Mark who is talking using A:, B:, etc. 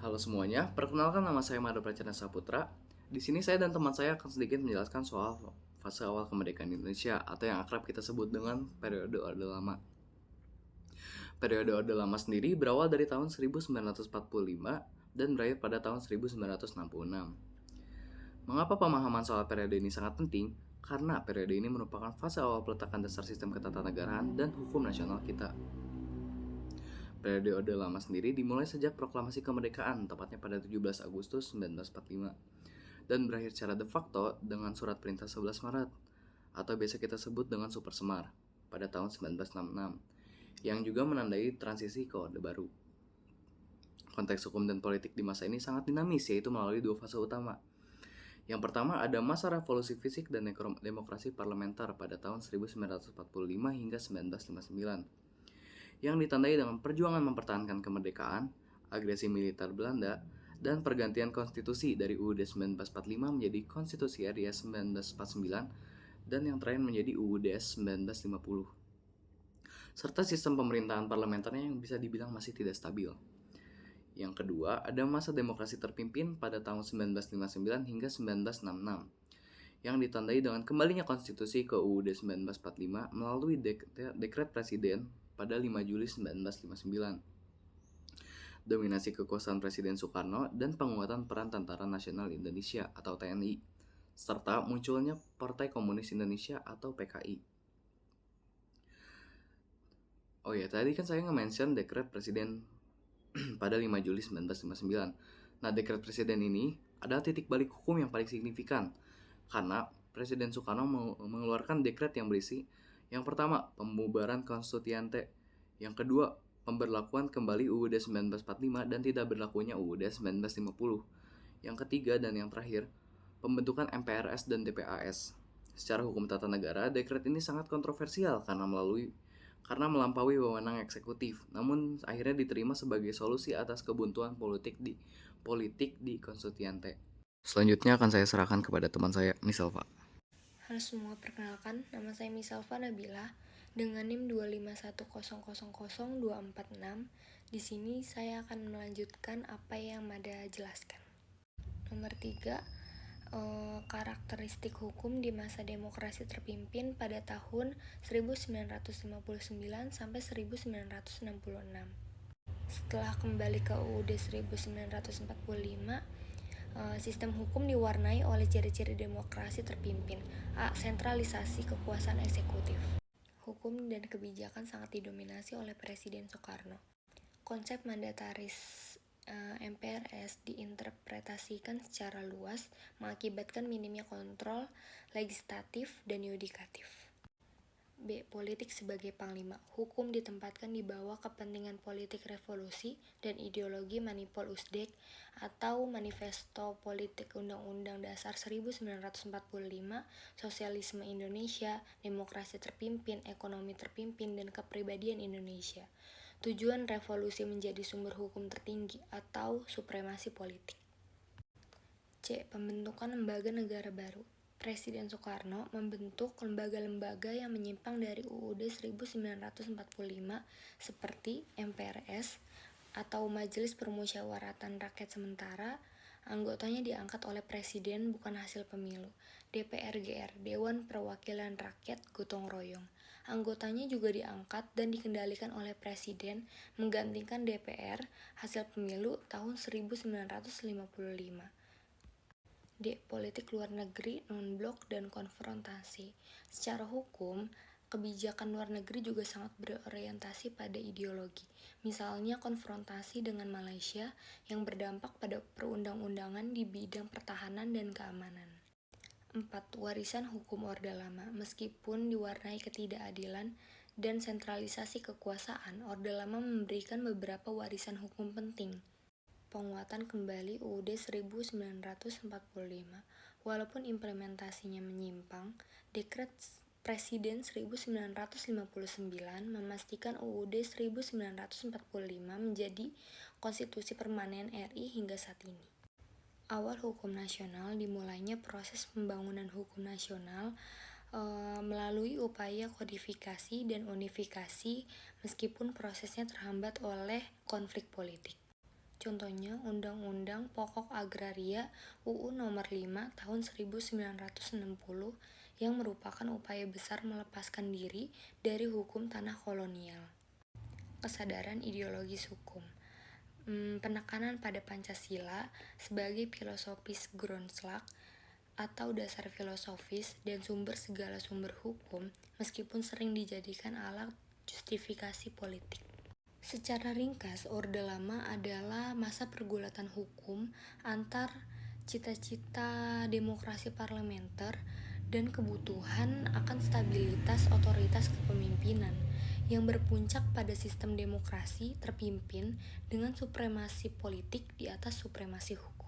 A: Halo semuanya, perkenalkan nama saya Mada Pracana Saputra. Di sini saya dan teman saya akan sedikit menjelaskan soal fase awal kemerdekaan Indonesia atau yang akrab kita sebut dengan periode Orde Lama. Periode Orde Lama sendiri berawal dari tahun 1945 dan berakhir pada tahun 1966. Mengapa pemahaman soal periode ini sangat penting? Karena periode ini merupakan fase awal peletakan dasar sistem ketatanegaraan dan hukum nasional kita. Periode Orde Lama sendiri dimulai sejak proklamasi kemerdekaan, tepatnya pada 17 Agustus 1945, dan berakhir secara de facto dengan Surat Perintah 11 Maret, atau biasa kita sebut dengan Super Semar, pada tahun 1966, yang juga menandai transisi ke Orde Baru. Konteks hukum dan politik di masa ini sangat dinamis, yaitu melalui dua fase utama. Yang pertama ada masa revolusi fisik dan demokrasi parlementer pada tahun 1945 hingga 1959, yang ditandai dengan perjuangan mempertahankan kemerdekaan, agresi militer Belanda, dan pergantian konstitusi dari UUD 1945 menjadi Konstitusi RI 1949 dan yang terakhir menjadi UUD 1950. Serta sistem pemerintahan parlementernya yang bisa dibilang masih tidak stabil. Yang kedua, ada masa demokrasi terpimpin pada tahun 1959 hingga 1966 yang ditandai dengan kembalinya konstitusi ke UUD 1945 melalui dekret presiden pada 5 Juli 1959. Dominasi kekuasaan Presiden Soekarno dan penguatan peran Tentara Nasional Indonesia atau TNI, serta munculnya Partai Komunis Indonesia atau PKI. Oh ya, tadi kan saya nge-mention dekret presiden pada 5 Juli 1959. Nah, dekret presiden ini adalah titik balik hukum yang paling signifikan karena Presiden Soekarno mengeluarkan dekret yang berisi yang pertama, pembubaran konstituyente, yang kedua, pemberlakuan kembali UUD 1945 dan tidak berlakunya UUD 1950, yang ketiga dan yang terakhir, pembentukan MPRS dan DPAS. Secara hukum tata negara, dekret ini sangat kontroversial karena melampaui wewenang eksekutif, namun akhirnya diterima sebagai solusi atas kebuntuan politik di konstituyente. Selanjutnya akan saya serahkan kepada teman saya, Misalva.
B: Halo semua, perkenalkan, nama saya Misalva Nabila dengan NIM 251000246. Di sini saya akan melanjutkan apa yang Mada jelaskan. Nomor 3, karakteristik hukum di masa demokrasi terpimpin pada tahun 1959 sampai 1966. Setelah kembali ke UUD 1945, sistem hukum diwarnai oleh ciri-ciri demokrasi terpimpin. A. Sentralisasi kekuasaan eksekutif. Hukum dan kebijakan sangat didominasi oleh Presiden Soekarno. Konsep mandataris MPRS diinterpretasikan secara luas, mengakibatkan minimnya kontrol legislatif dan yudikatif. B. Politik sebagai panglima. Hukum ditempatkan di bawah kepentingan politik revolusi dan ideologi Manipul Usdek atau Manifesto Politik Undang-Undang Dasar 1945, Sosialisme Indonesia, Demokrasi Terpimpin, Ekonomi Terpimpin, dan Kepribadian Indonesia. Tujuan revolusi menjadi sumber hukum tertinggi atau supremasi politik. C. Pembentukan lembaga negara baru. Presiden Soekarno membentuk lembaga-lembaga yang menyimpang dari UUD 1945 seperti MPRS atau Majelis Permusyawaratan Rakyat Sementara. Anggotanya diangkat oleh Presiden bukan hasil pemilu. DPR-GR, Dewan Perwakilan Rakyat Gotong Royong. Anggotanya juga diangkat dan dikendalikan oleh Presiden menggantikan DPR hasil pemilu tahun 1955. D. Politik luar negeri, non-blok, dan konfrontasi. Secara hukum, kebijakan luar negeri juga sangat berorientasi pada ideologi. Misalnya konfrontasi dengan Malaysia yang berdampak pada perundang-undangan di bidang pertahanan dan keamanan. 4. Warisan hukum Orde Lama. Meskipun diwarnai ketidakadilan dan sentralisasi kekuasaan, Orde Lama memberikan beberapa warisan hukum penting. Penguatan kembali UUD 1945. Walaupun implementasinya menyimpang, Dekret Presiden 1959 memastikan UUD 1945 menjadi konstitusi permanen RI hingga saat ini. Awal hukum nasional dimulainya proses pembangunan hukum nasional melalui upaya kodifikasi dan unifikasi meskipun prosesnya terhambat oleh konflik politik. Contohnya Undang-Undang Pokok Agraria UU Nomor 5 Tahun 1960 yang merupakan upaya besar melepaskan diri dari hukum tanah kolonial. Kesadaran ideologis hukum. Penekanan pada Pancasila sebagai filosofis Grundslag atau dasar filosofis dan sumber segala sumber hukum, meskipun sering dijadikan alat justifikasi politik. Secara ringkas, Orde Lama adalah masa pergulatan hukum antar cita-cita demokrasi parlementer dan kebutuhan akan stabilitas otoritas kepemimpinan yang berpuncak pada sistem demokrasi terpimpin dengan supremasi politik di atas supremasi hukum.